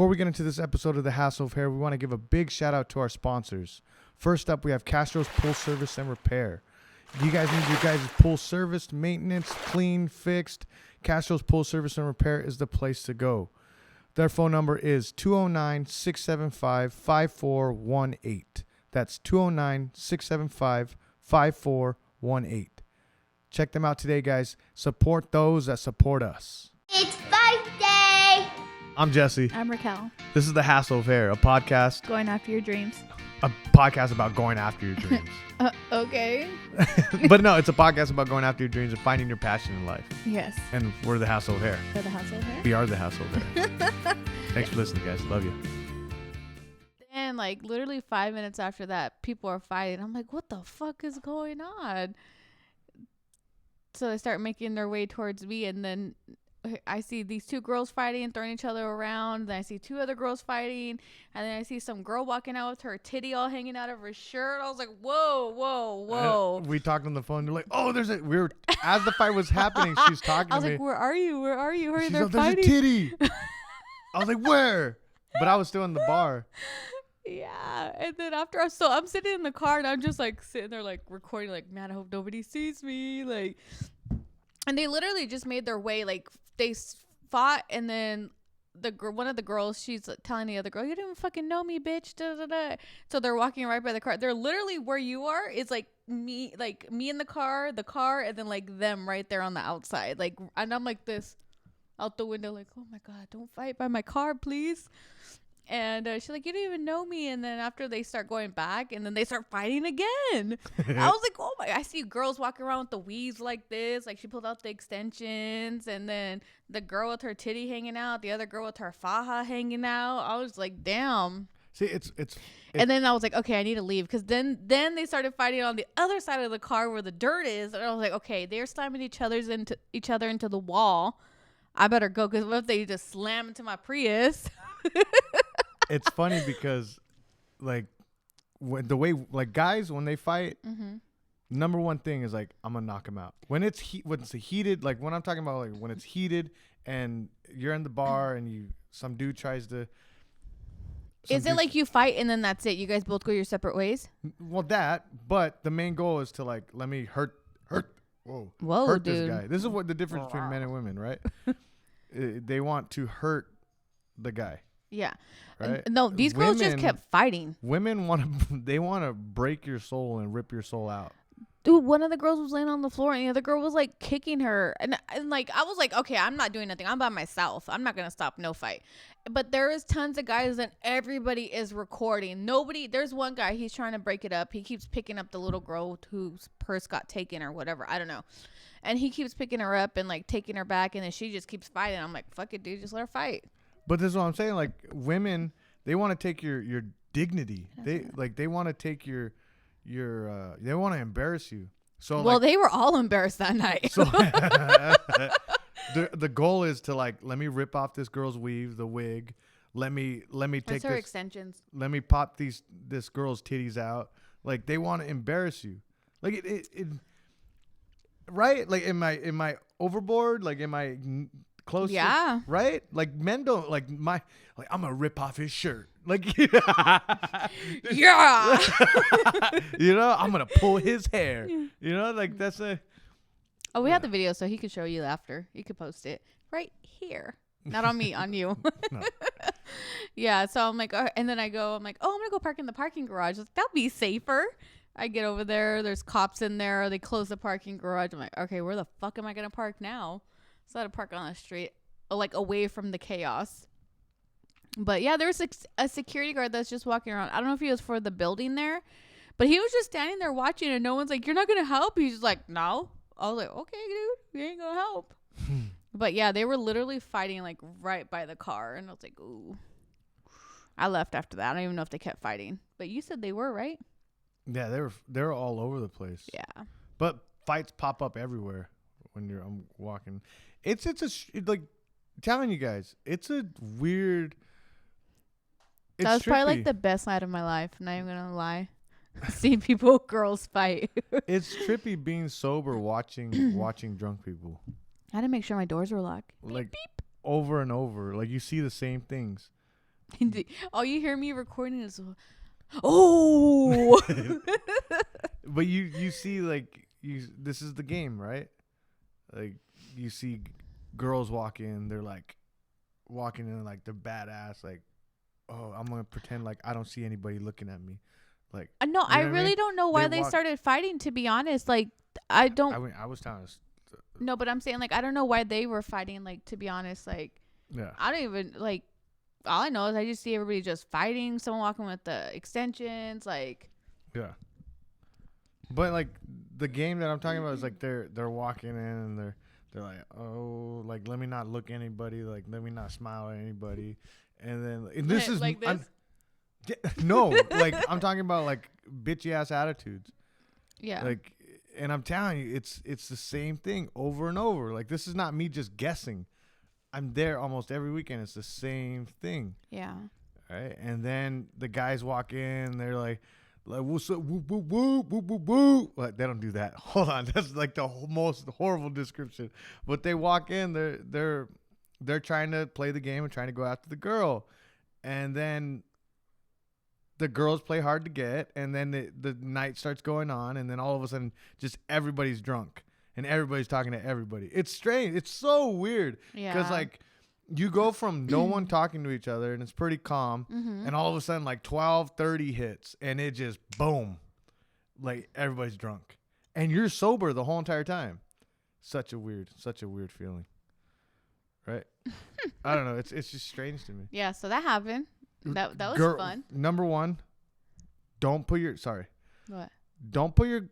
Before we get into this episode of The Hassle of Hair, we want to give a big shout out to our sponsors. First up, we have Castro's Pool Service and Repair. If you guys need your guys' pool serviced, maintenance, clean, fixed, Castro's Pool Service and Repair is the place to go. Their phone number is 209-675-5418. That's 209-675-5418. Check them out today, guys. Support those that support us. It's birthday! I'm Jesse. I'm Raquel. This is The Hassle of Hair, a podcast Going after your dreams. about going after your dreams. Okay. But no, it's a podcast about going after your dreams and finding your passion in life. Yes. And we're The Hassle of Hair. For the Hassle of Hair. We are The Hassle of Hair. Thanks for listening, guys. Love you. And like literally 5 minutes after that, people are fighting. I'm like, what the fuck is going on? So they start making their way towards me, and then I see these two girls fighting and throwing each other around. Then I see two other girls fighting, and then I see some girl walking out with her titty all hanging out of her shirt. I was like, whoa, whoa, whoa. We talked on the phone. They're like, oh, as the fight was happening, she's talking I to was me. like, where are you? Where are you? Hurry, She's they're like, there's fighting. a titty. I was like, where? But I was still in the bar. Yeah. And then after I'm sitting in the car, and I'm just like sitting there like recording, like, man, I hope nobody sees me. Like, and they literally just made their way, like they fought, and then one of the girls, she's telling the other girl, you don't even fucking know me, bitch. Da, da, da. So they're walking right by the car. They're literally where you are. It's like me in the car, and then like them right there on the outside. Like, and I'm like this out the window, like, oh my God, don't fight by my car, please. And she's like, you don't even know me. And then after they start going back, and then they start fighting again. I was like, oh my, I see girls walking around with the weaves like this. Like, she pulled out the extensions, and then the girl with her titty hanging out, the other girl with her faja hanging out. I was like, damn. See, it's and then I was like, okay, I need to leave. Because then they started fighting on the other side of the car where the dirt is. And I was like, okay, they're slamming each other into the wall. I better go, because what if they just slam into my Prius? It's funny because, like, the way, like, guys, when they fight, number one thing is, like, I'm going to knock them out. When it's heated, like, when I'm talking about, like, when it's heated and you're in the bar and some dude tries to. Is it like you fight and then that's it? You guys both go your separate ways? Well, but the main goal is to, like, let me hurt hurt dude. this guy. This is what the difference between men and women, right? They want to hurt the guy. Yeah. Right? No, these girls just kept fighting. Women want to break your soul and rip your soul out. Dude, one of the girls was laying on the floor, and the other girl was like kicking her. And like, I was like, okay, I'm not doing nothing. I'm by myself. I'm not going to stop no fight. But there is tons of guys, and everybody is recording. There's one guy, he's trying to break it up. He keeps picking up the little girl whose purse got taken or whatever. I don't know. And he keeps picking her up and like taking her back, and then she just keeps fighting. I'm like, fuck it, dude, just let her fight. But this is what I'm saying. Like, women, they want to take your dignity. They want to take your they want to embarrass you. So well, they were all embarrassed that night. So the goal is to, like, let me rip off this girl's weave, the wig. Let me take her this extensions. Let me pop this girl's titties out. Like, they want to embarrass you. Like it right? Like, am I overboard? Like, am I close? Yeah. Right? Like, men don't like I'm gonna rip off his shirt. Like, yeah. You know, I'm gonna pull his hair. You know, like, that's a. Oh, we have the video, so he could show you after. You could post it right here. Not on me, on you. No. Yeah, so I'm like, and then I'm like, oh, I'm going to go park in the parking garage. Like, that'll be safer. I get over there. There's cops in there. They close the parking garage. I'm like, okay, where the fuck am I going to park now? So I had to park on the street, like, away from the chaos. But, yeah, there's a security guard that's just walking around. I don't know if he was for the building there, but he was just standing there watching, and no one's like, you're not going to help? He's just like, no. I was like, okay, dude, you ain't going to help. But, yeah, they were literally fighting, like, right by the car. And I was like, ooh. I left after that. I don't even know if they kept fighting. But you said they were, right? Yeah, they were all over the place. Yeah. But fights pop up everywhere when you're walking. It's like, telling you guys, it's a weird. That was probably like the best night of my life. Not even gonna lie. Seeing girls fight. It's trippy being sober, watching drunk people. I had to make sure my doors were locked. Like, beep, beep. Over and over. Like, you see the same things. All you hear me recording is, oh. But you see, like, this is the game, right? Like, you see girls walk in, they're like walking in like they're badass, like, oh, I'm gonna pretend like I don't see anybody looking at me. Like, No, I really don't know why they started fighting, to be honest. Like, I don't. I was telling us. No, but I'm saying, like, I don't know why they were fighting, like, to be honest. Like, Yeah. I don't even, like, all I know is I just see everybody just fighting, someone walking with the extensions, like. Yeah. But, like, the game that I'm talking about is, like, they're walking in and they're like, oh, like, let me not look at anybody, like, let me not smile at anybody. And this is like this? no, like, I'm talking about, like, bitchy ass attitudes. Yeah. Like, and I'm telling you, it's the same thing over and over. Like, this is not me just guessing. I'm there almost every weekend. It's the same thing. Yeah. Right. And then the guys walk in, they're like, what's up? Whoop, whoop, whoop, whoop, whoop, whoop. Well, they don't do that. Hold on. That's like the most horrible description. But they walk in, they're trying to play the game and trying to go after the girl. And then the girls play hard to get, and then the night starts going on, and then all of a sudden just everybody's drunk and everybody's talking to everybody. It's strange. It's so weird. Yeah. Because, like, you go from no one talking to each other and it's pretty calm, and all of a sudden, like, 12:30 hits, and it just, boom, like, everybody's drunk. And you're sober the whole entire time. Such a weird feeling. Right? I don't know. It's just strange to me. Yeah, so that happened. That was fun. Number one, don't put your What? don't put your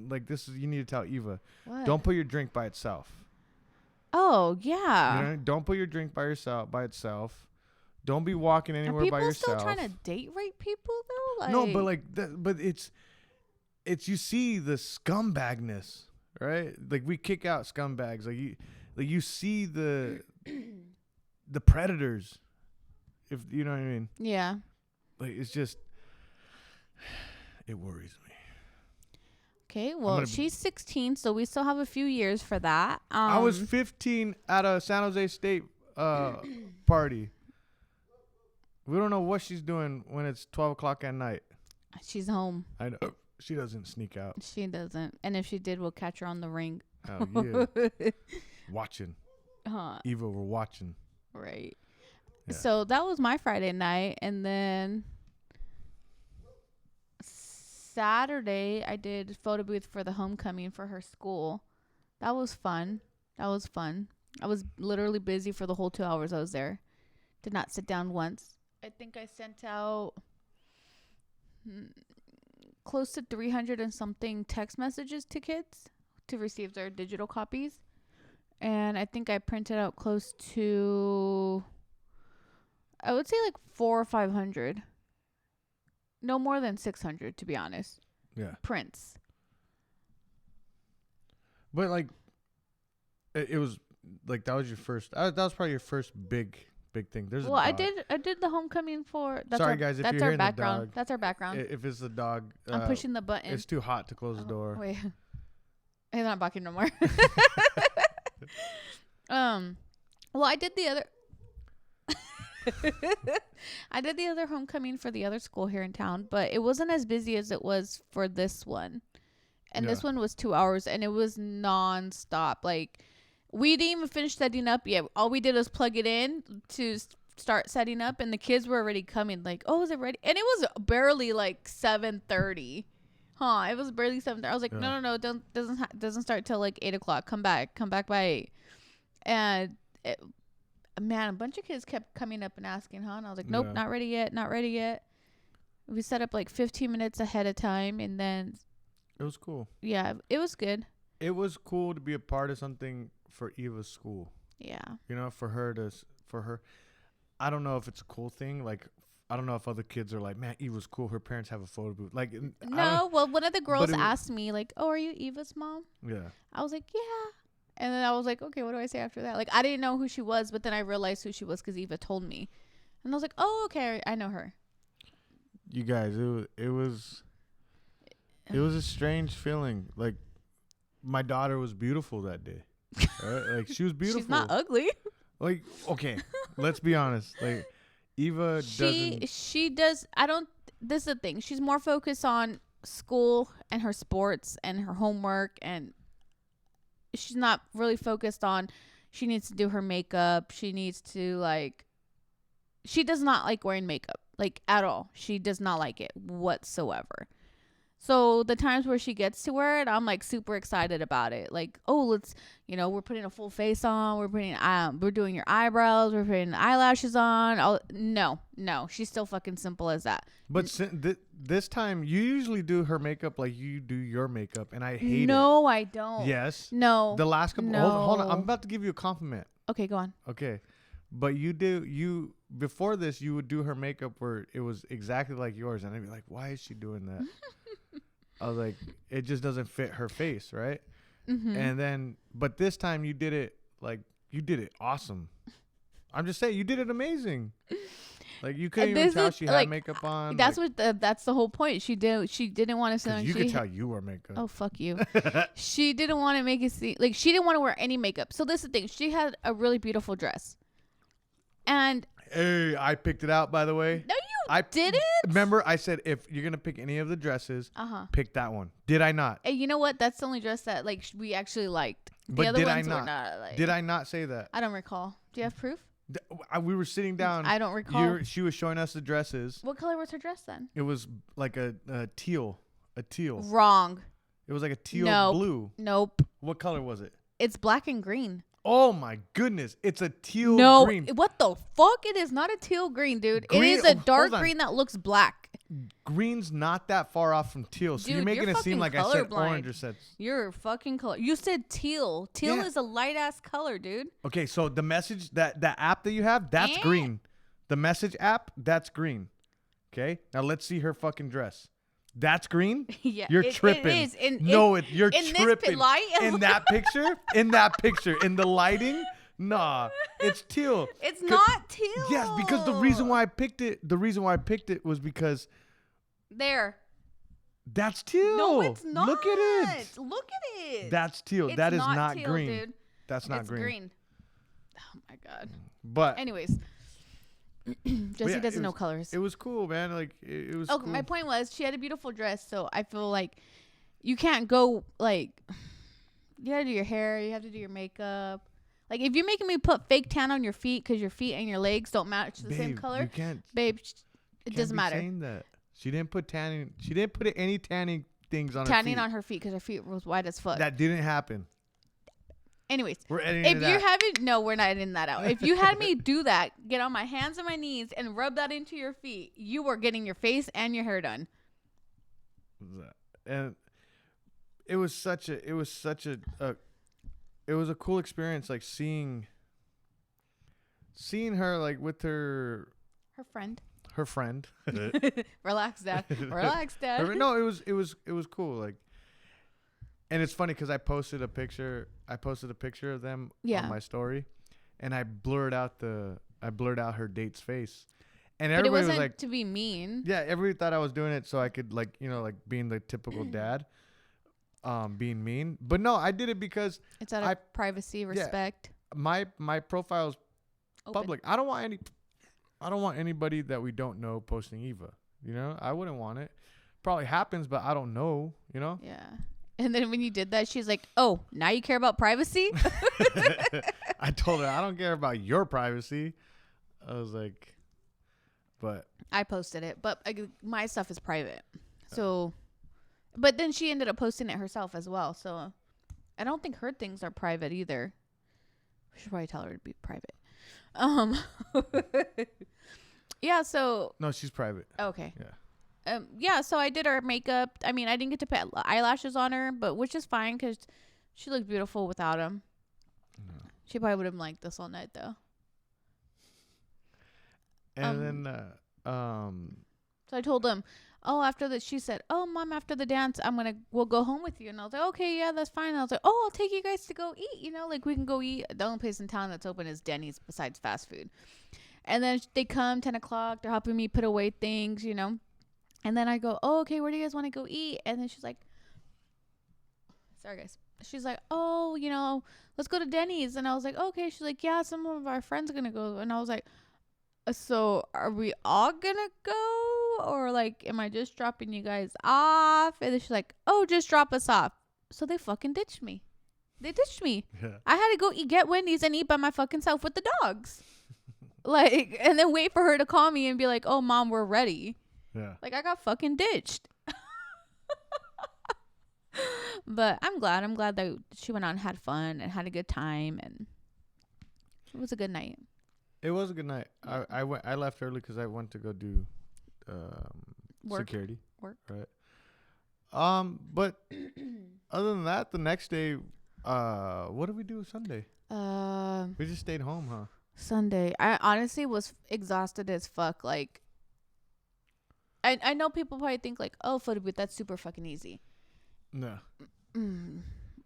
like, this is, you need to tell Eva. What? Don't put your drink by itself. Oh, yeah. You know, don't put your drink by itself. Don't be walking anywhere by yourself. Are people still trying to date rape people though? Like, no, but like but it's you see the scumbagness, right? Like, we kick out scumbags. Like you see the predators, if you know what I mean. Yeah. Like, it's just, it worries me. Okay, well, she's 16, so we still have a few years for that. I was 15 at a San Jose State party. We don't know what she's doing when it's 12 o'clock at night. She's home. I know. She doesn't sneak out. She doesn't. And if she did, we'll catch her on the ring. Oh, yeah. Watching. Huh. Eva, we're watching. Right. Yeah. So that was my Friday night. And then Saturday, I did photo booth for the homecoming for her school. That was fun. I was literally busy for the whole 2 hours I was there. Did not sit down once. I think I sent out close to 300 and something text messages to kids to receive their digital copies. And I think I printed out close to, I would say, like 400 or 500. No more than 600, to be honest. Yeah. Prints. But, like, it was, like, that was your first, that was probably your first big thing. There's I did the homecoming for, Sorry, guys, if that's you're our hearing background. the dog. That's our background. If it's the dog. I'm pushing the button. It's too hot to close the door. Wait. He's not barking no more. Well, I did the other homecoming for the other school here in town, but it wasn't as busy as it was for this one. And this one was 2 hours, and it was nonstop. Like, we didn't even finish setting up yet. All we did was plug it in to start setting up, and the kids were already coming. Like, oh, is it ready? And it was barely like 7:30. It was barely 7:30. I was like, no, doesn't start till like 8 o'clock. Come back by 8. And man, a bunch of kids kept coming up and asking, And I was like, nope, not ready yet. We set up like 15 minutes ahead of time, and then it was cool. Yeah, it was good. It was cool to be a part of something for Eva's school. Yeah. You know, for her. I don't know if it's a cool thing. Like, I don't know if other kids are like, man, Eva's cool. Her parents have a photo booth. Like, no. Well, one of the girls asked me, like, oh, are you Eva's mom? Yeah. I was like, yeah. And then I was like, okay, what do I say after that? Like, I didn't know who she was, but then I realized who she was because Eva told me. And I was like, oh, okay, I know her. You guys, it was a strange feeling. Like, my daughter was beautiful that day. Right? Like, she was beautiful. She's not ugly. Like, okay, let's be honest. Like, Eva doesn't. She does. I don't. This is the thing. She's more focused on school and her sports and her homework, and she's not really focused on. She needs to do her makeup. She needs to like. She does not like wearing makeup, like at all. She does not like it whatsoever. So the times where she gets to wear it, I'm like super excited about it. Like, oh, let's, we're putting a full face on. We're doing your eyebrows. We're putting eyelashes on. No, she's still fucking simple as that. But this time, you usually do her makeup like you do your makeup, and I hate it. No, I don't. Yes. No. The last couple. No. Hold on. I'm about to give you a compliment. Okay, go on. Okay. But before this, you would do her makeup where it was exactly like yours. And I'd be like, why is she doing that? I was like, it just doesn't fit her face, right? Mm-hmm. And then, but this time you did it awesome. I'm just saying, you did it amazing. Like, you couldn't even tell she had makeup on. That's that's the whole point. She didn't want to say you could tell you wore makeup. Oh, fuck you. She didn't want to make it seem like she didn't want to wear any makeup. So this is the thing. She had a really beautiful dress. And hey, I picked it out, by the way. No, you didn't. Remember, I said if you're gonna pick any of the dresses, pick that one. Did I not? Hey, you know what? That's the only dress that we actually liked. But the other did ones I not? Were not like, did I not say that? I don't recall. Do you have proof? We were sitting down. I don't recall. She was showing us the dresses. What color was her dress then? It was like a teal. A teal. Wrong. It was like a teal blue. Nope. What color was it? It's black and green. Oh my goodness. It's a teal green. No, what the fuck? It is not a teal green, dude. It is a dark green that looks black. Green's not that far off from teal. So dude, you're making it seem like I said orange or said. You're fucking color. You said teal. Teal is a light ass color, dude. Okay, so the message that app that you have, that's green. The message app, that's green. Okay? Now let's see her fucking dress. That's green? Yeah. You're tripping. It is. You're tripping. This light? In that picture? In the lighting? Nah. It's teal. It's not teal. Yes, because the reason why I picked it was because that's teal. No, it's not. Look at it. Look at it. That's teal. That is not teal, green. Dude. That's not it's green. Oh my god. But anyways, Jesse doesn't know colors. It was cool, man. Like it was. Oh, cool. My point was she had a beautiful dress, so I feel like you can't go like you gotta do your hair, you have to do your makeup. Like if you're making me put fake tan on your feet because your feet and your legs don't match the same color, you can't, babe. It doesn't matter. Saying that. She didn't put tanning. She didn't put any tanning things on her feet. Tanning on her feet because her feet was white as fuck. That didn't happen. Anyways, we're editing we're not editing that out. If you had me do that, get on my hands and my knees and rub that into your feet, you were getting your face and your hair done. And it was a cool experience, like seeing her like with her friend. Relax, Dad. Relax, Dad. No, it was cool. Like, and it's funny because I posted a picture of them on my story, and I blurred out her date's face, and everybody but it wasn't was like to be mean. Yeah, everybody thought I was doing it so I could like being the typical dad, being mean. But no, I did it because it's out of privacy, respect. Yeah, my profile is public. I don't want anybody that we don't know posting Eva. I wouldn't want it. Probably happens, but I don't know. Yeah. And then when you did that, she's like, "Oh, now you care about privacy?" I told her, "I don't care about your privacy." I was like, but I posted it, but my stuff is private. So, but then she ended up posting it herself as well. So, I don't think her things are private either. We should probably tell her to be private. Yeah. So. No, she's private. Okay. Yeah. Yeah, so I did her makeup. I mean, I didn't get to put eyelashes on her, but which is fine because she looked beautiful without them. No. She probably would have liked this all night, though. And then, so I told him, after that, she said, "Oh, Mom, after the dance, we'll go home with you." And I was like, "Okay, yeah, that's fine." And I was like, "Oh, I'll take you guys to go eat. Like we can go eat. The only place in town that's open is Denny's besides fast food." And then they come 10 o'clock. They're helping me put away things, And then I go, "Oh, okay, where do you guys want to go eat?" And then she's like, sorry, guys. she's like, oh, let's go to Denny's. And I was like, okay. She's like, yeah, some of our friends are going to go. And I was like, so are we all going to go? Or like, am I just dropping you guys off? And then she's like, oh, just drop us off. So they fucking ditched me. They ditched me. Yeah. I had to go get Wendy's and eat by my fucking self with the dogs. Like, and then wait for her to call me and be like, oh, mom, we're ready. Yeah. Like, I got fucking ditched. But I'm glad that she went out and had fun and had a good time, and it was a good night. It was a good night. Yeah. I left early because I went to go do security work. Right. But other than that, the next day, what did we do Sunday? We just stayed home, huh? Sunday, I honestly was exhausted as fuck. Like, I know people probably think like, oh, photo booth, that's super fucking easy. No.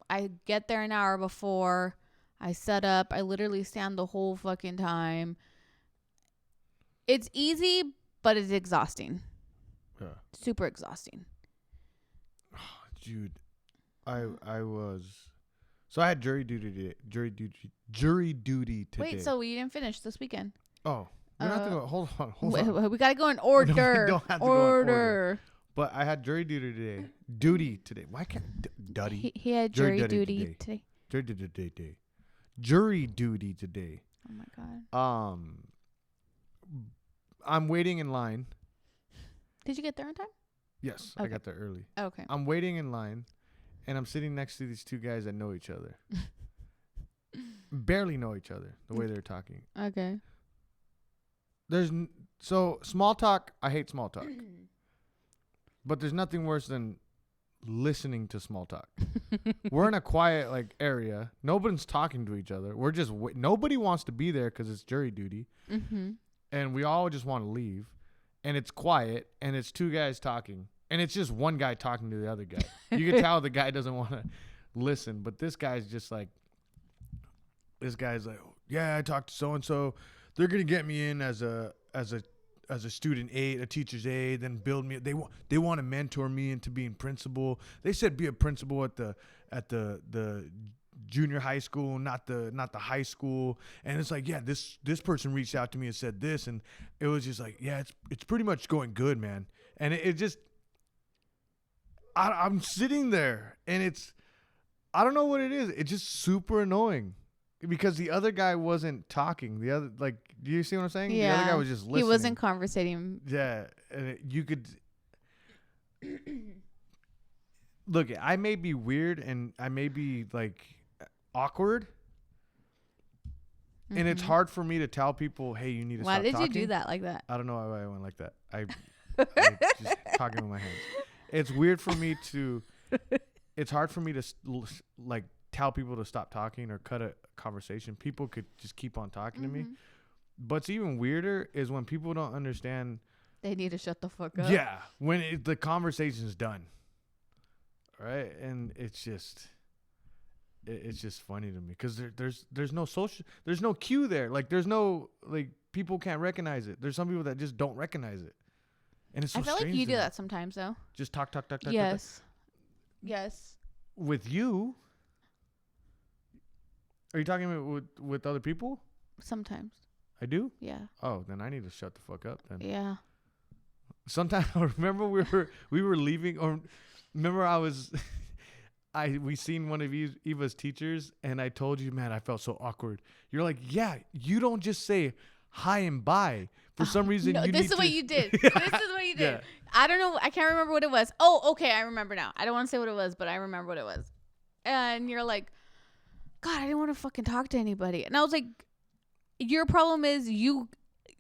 I get there an hour before. I set up. I literally stand the whole fucking time. It's easy, but it's exhausting. Yeah. Super exhausting. Oh, dude, I was. So I had jury duty today. Jury duty today. Wait, so we didn't finish this weekend? Oh, we don't have to go. Hold on. We gotta go in order. No, we don't have to go in order. But I had jury duty today. Why can't Duddy? He had jury duty today. Jury duty today. Oh my god. I'm waiting in line. Did you get there on time? Yes, okay. I got there early. Okay. I'm waiting in line, and I'm sitting next to these two guys that know each other. Barely know each other, the way they're talking. Okay. So small talk, I hate small talk. But there's nothing worse than listening to small talk. We're in a quiet area. Nobody's talking to each other. We're just nobody wants to be there because it's jury duty, and we all just want to leave. And it's quiet, and it's two guys talking, and it's just one guy talking to the other guy. You can tell the guy doesn't want to listen, but this guy's just like, oh, yeah, I talked to so and so. They're gonna get me in as a student aide, a teacher's aide, then build me. They want to mentor me into being principal. They said be a principal at the junior high school, not the high school. And it's like, yeah, this person reached out to me and said this, and it was just like, yeah, it's pretty much going good, man. And it just, I'm sitting there, and I don't know what it is. It's just super annoying. Because the other guy wasn't talking. The other, do you see what I'm saying? Yeah. The other guy was just listening. He wasn't conversating. Yeah. And you could. Look, I may be weird and I may be awkward. And it's hard for me to tell people, hey, you need to stop talking. Why did you do that like that? I don't know why I went like that. I just talking with my hands. It's weird for me to. It's hard for me to tell people to stop talking or cut a conversation. People could just keep on talking to me. But it's even weirder is when people don't understand. They need to shut the fuck up. Yeah. When the conversation's done. Right. And it's just funny to me because there's no social, there's no cue there. There's no, people can't recognize it. There's some people that just don't recognize it. And it's so I feel like you do that sometimes though. Just talk. Yes. Talk. Yes. With you. Are you talking about with other people? Sometimes. I do? Yeah. Oh, then I need to shut the fuck up then. Yeah. Sometimes I remember we were leaving, or remember we seen one of Eva's teachers, and I told you, man, I felt so awkward. You're like, yeah, you don't just say hi and bye. For some reason, no, you this is what you did. This is what you did. Yeah. I don't know. I can't remember what it was. Oh, okay. I remember now. I don't want to say what it was, but I remember what it was. And you're like, God, I didn't want to fucking talk to anybody. And I was like, your problem is you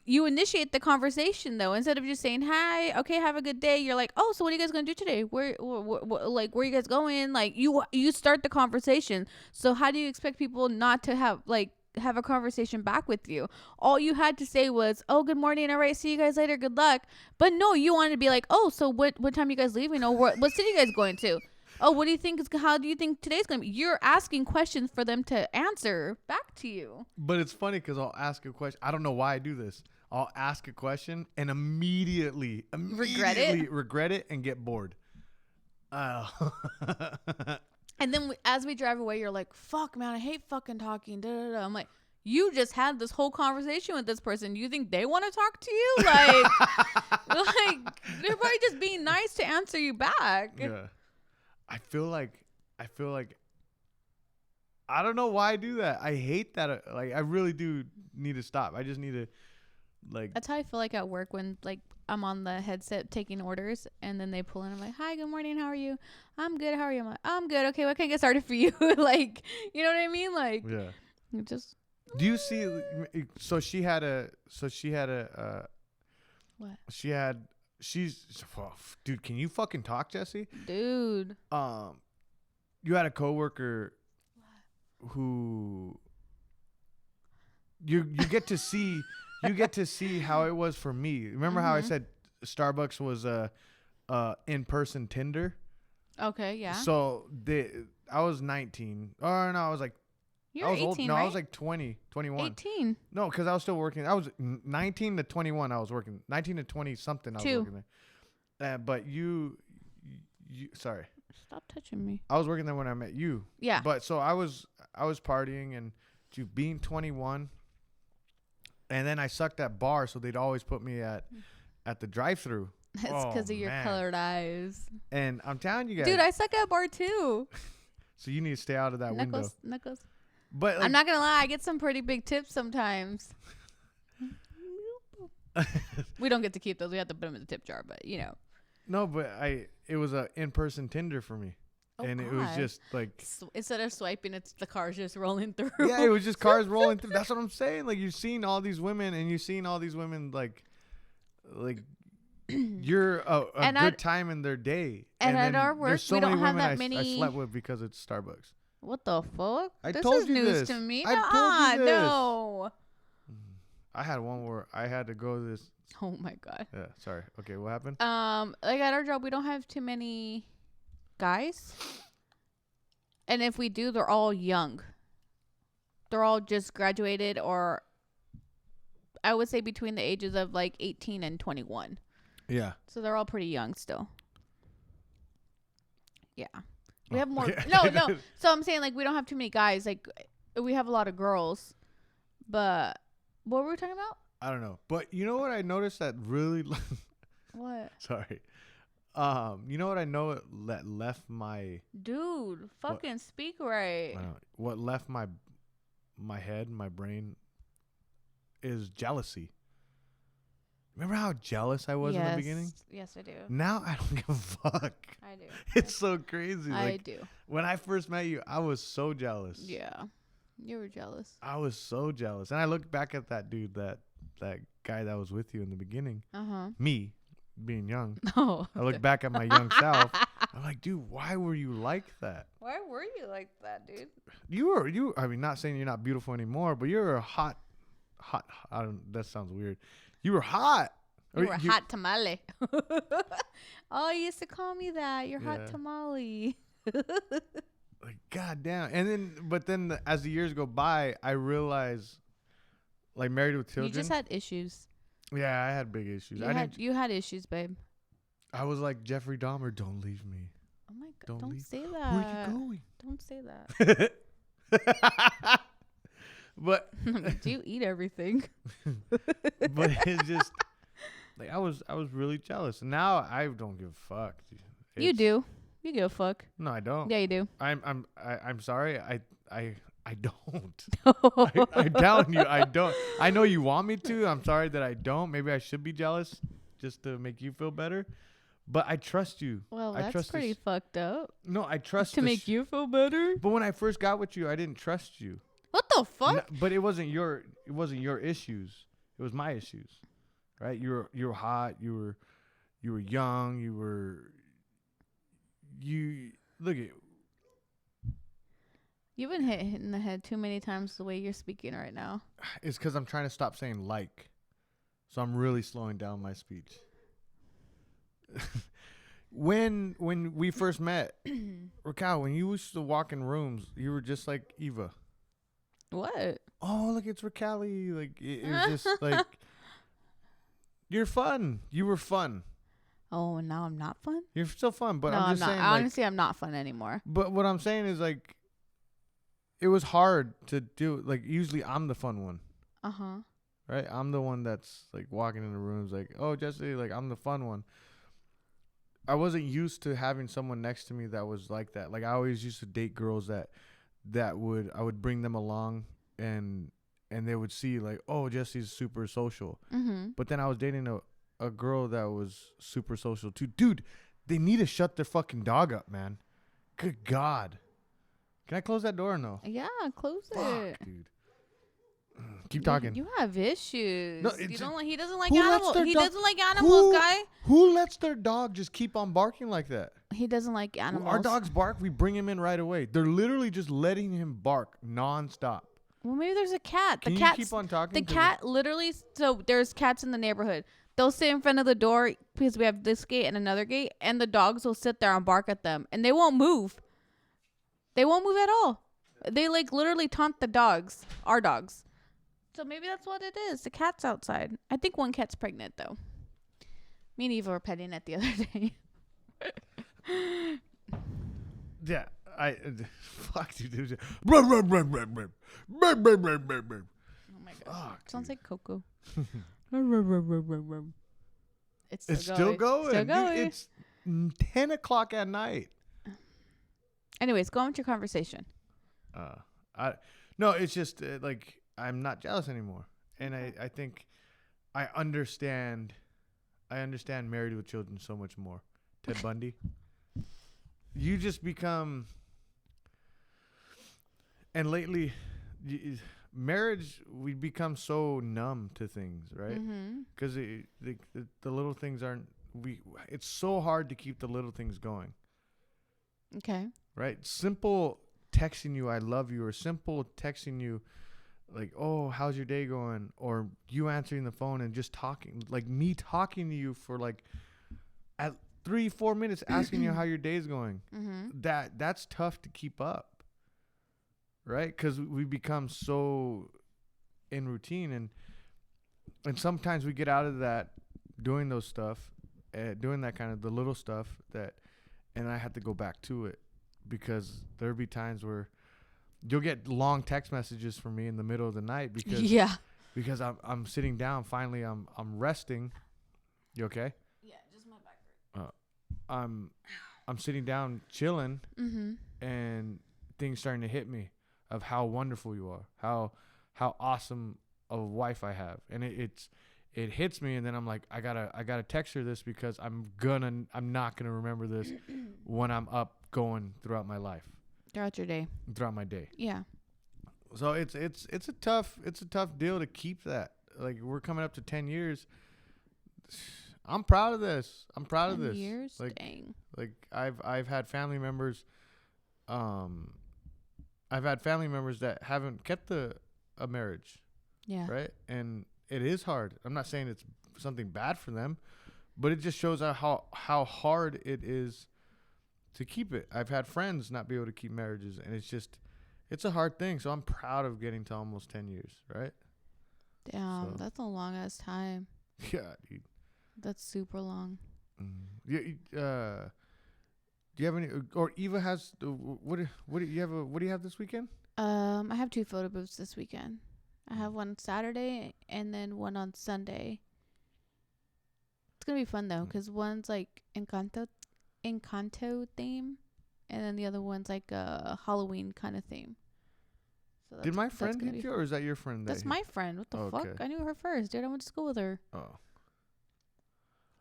initiate the conversation though. Instead of just saying, hi, okay, have a good day. You're like, oh, so what are you guys going to do today? Where are you guys going? You start the conversation. So how do you expect people not to have a conversation back with you? All you had to say was, oh, good morning. All right. See you guys later. Good luck. But no, you wanted to be like, oh, so what time you guys leaving? Or what city you guys going to? Oh, how do you think today's going to be? You're asking questions for them to answer back to you. But it's funny because I'll ask a question. I don't know why I do this. I'll ask a question and immediately regret it and get bored. And then as we drive away, you're like, fuck, man, I hate fucking talking. Da, da, da. I'm like, you just had this whole conversation with this person. You think they want to talk to you? Like they're probably just being nice to answer you back. Yeah. I feel like I don't know why I do that. I hate that. Like, I really do need to stop. I just need to, like. That's how I feel like at work when, like, I'm on the headset taking orders, and then they pull in. I'm like, hi, good morning. How are you? I'm good. How are you? I'm like, I'm good. Okay, what can I get started for you? Like, you know what I mean? Like, Yeah. it just. Do you see? So she had a. What? Dude, can you fucking talk, Jesse? Dude. You had a coworker who you get to see how it was for me. Remember how I said Starbucks was a in-person Tinder? Okay, yeah. So I was 19. Oh no, I was like You're I was 18, old. No, right? I was like 20, 21. 18. No, because I was still working. I was 19 to 21. I was working. 19 to 20 something. I was working there. But you, sorry. Stop touching me. I was working there when I met you. Yeah. But so I was partying and being 21, and then I sucked at bar, so they'd always put me at the drive-through. That's because of your colored eyes. And I'm telling you guys, Dude, I suck at bar too. So you need to stay out of that window. Knuckles. But like, I'm not gonna lie, I get some pretty big tips sometimes. We don't get to keep those. We have to put them in the tip jar, but you know. No, but it was a in-person Tinder for me. Oh, and God. it was just like instead of swiping, it's the cars just rolling through. Yeah, it was just cars rolling through. That's what I'm saying. Like, you've seen all these women, and you've seen all these women like you're a good time in their day. And at our work, there's so we don't many have women that many. I slept with because it's Starbucks. What the fuck? This told is you news this. to me. I told you this. No. I had one where I had to go to this. Oh my God. Yeah, sorry. Okay, what happened? Like at our job, we don't have too many guys. And if we do, they're all young. They're all just graduated, or I would say between the ages of like 18 and 21. Yeah. So they're all pretty young still. Yeah. We have more. Okay. No. So I'm saying, like, we don't have too many guys. Like, we have a lot of girls. But what were we talking about? I don't know. But you know what I noticed that really... What? Sorry. You know what I know that left my... Dude, fucking speak right. I don't know, what left my head, my brain, is jealousy. Remember how jealous I was in the beginning? Yes, I do. Now I don't give a fuck. I do. It's so crazy. I do. When I first met you, I was so jealous. Yeah. You were jealous. I was so jealous. And I look back at that dude, that guy that was with you in the beginning. Uh-huh. Me, being young. Oh. I look back at my young self. I'm like, dude, why were you like that? Why were you like that, dude? I mean, not saying you're not beautiful anymore, but you're a hot, that sounds weird. You were hot. You were a hot tamale. Oh, you used to call me that. You're hot tamale. Like, goddamn. And then, as the years go by, I realize, like, Married with Children. You just had issues. Yeah, I had big issues. You had issues, babe. I was like Jeffrey Dahmer, don't leave me. Oh my God! Don't say that. Where are you going? Don't say that. But do you eat everything? But it's just like I was really jealous. And now I don't give a fuck. You do. You give a fuck. No, I don't. Yeah, you do. I'm sorry. I don't. I'm telling you, I don't. I know you want me to. I'm sorry that I don't. Maybe I should be jealous just to make you feel better. But I trust you. Well, that's pretty fucked up. No, I trust to make you feel better. But when I first got with you, I didn't trust you. What the fuck? No, but it wasn't your issues. It was my issues, right? You were hot. You were young. Look at. You've been hit in the head too many times the way you're speaking right now. It's because I'm trying to stop saying like, so I'm really slowing down my speech. When we first met, Raquel, when you used to walk in rooms, you were just like Eva. What? Oh, look, it's Raquel. Like it was just like you're fun. You were fun. Oh, and now I'm not fun? You're still fun, but no, I'm I'm just not. saying. Like, Honestly, I'm not fun anymore. but what I'm saying is like, it was hard to do. Like usually I'm the fun one. Right? I'm the one that's like walking in the rooms like, oh, Jesse, like I'm the fun one. I wasn't used to having someone next to me that was like that. Like I always used to date girls that I would bring them along and they would see like, oh, Jesse's super social. But then I was dating a girl that was super social too. Dude, they need to shut their fucking dog up, man. Good God. Can I close that door or no? Yeah, close Fuck, it. dude. Keep talking. You have issues. No, You don't. He doesn't like who animals. lets their He dog- doesn't like animals, guy. Who lets their dog just keep on barking like that? He doesn't like animals. Our dogs bark, we bring him in right away. They're literally just letting him bark nonstop. Well, maybe there's a cat. Can you keep on talking? The cat literally. So there's cats in the neighborhood. They'll sit in front of the door because we have this gate and another gate, and the dogs will sit there and bark at them, and they won't move. They won't move at all. They like literally taunt the dogs, our dogs. So maybe that's what it is. The cat's outside. I think one cat's pregnant though. Me and Eva were petting it the other day. Yeah, fuck dude. Oh my gosh. Fuck, Sounds like Coco. It's It's still going. Still going. Dude, it's 10 o'clock at night. Anyways, go on with your conversation. No, it's just like I'm not jealous anymore, and I think I understand Married with Children so much more. Ted Bundy. You just become, and lately, marriage, we become so numb to things, right? Because the little things aren't. It's so hard to keep the little things going. Okay. Right? Simple texting you, I love you, or simple texting you, like, oh, how's your day going? Or you answering the phone and just talking, like me talking to you for like at 3-4 minutes asking you how your day's going. That's tough to keep up. Right? Because we become so in routine, and sometimes we get out of that doing those stuff, doing that kind of the little stuff that, and I have to go back to it. Because there'll be times where you'll get long text messages from me in the middle of the night because I'm sitting down. Finally, I'm resting. You okay? Yeah, just my back hurt. I'm sitting down chilling, and things starting to hit me of how wonderful you are, how awesome of a wife I have, and it hits me, and then I'm like, I gotta text her this because I'm not gonna remember this when I'm up going throughout my life, throughout my day. Yeah. So it's a tough deal to keep that. Like we're coming up to 10 years. I'm proud of this. 10 years? Like, dang. Like I've had family members. I've had family members that haven't kept a marriage. Yeah. Right, and it is hard. I'm not saying it's something bad for them, but it just shows how hard it is to keep it. I've had friends not be able to keep marriages, and it's a hard thing. So I'm proud of getting to almost 10 years, right? Damn, So. that's a long ass time. Yeah, dude. That's super long. Yeah. Do you have any? Or Eva has. What do you have this weekend? I have 2 photo booths this weekend. I have one Saturday and then one on Sunday. It's gonna be fun though, cause one's like Encanto theme, and then the other one's like a Halloween kind of theme. So Did my friend hit you, or is that your friend? That's my friend. What the fuck? I knew her first, dude. I went to school with her. Oh.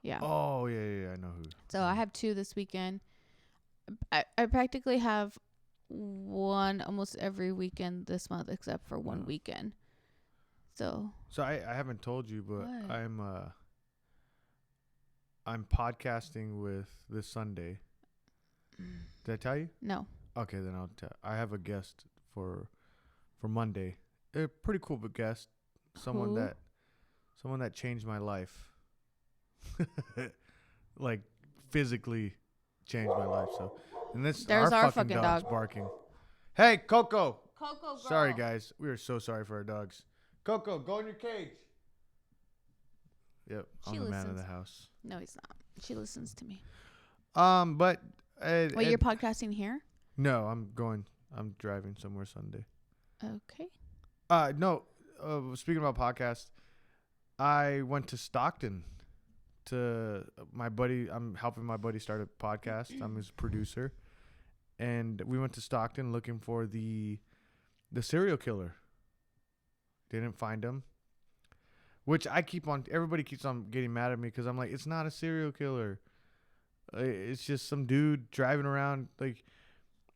Yeah. Oh yeah. I know who. So I have 2 this weekend. I practically have one almost every weekend this month, except for one weekend. So I haven't told you, but what? I'm podcasting with this Sunday. Did I tell you? No. Okay, then I'll tell. I have a guest for Monday. A pretty cool guest. Someone that changed my life. Like physically changed my life. So, and this There's our fucking fucking dog's dog. barking. Hey, Coco. Coco girl. Sorry, guys. We are so sorry for our dogs. Coco, go in your cage. Yep, She I'm the man of listens. the house. No, he's not. She listens to me. But Wait, you're podcasting here? no, I'm driving somewhere Sunday. Okay. No. Speaking about podcasts, I went to Stockton to my buddy. I'm helping my buddy start a podcast. I'm his producer, and we went to Stockton looking for the serial killer. Didn't find him. Which everybody keeps on getting mad at me because I'm like, it's not a serial killer. It's just some dude driving around like.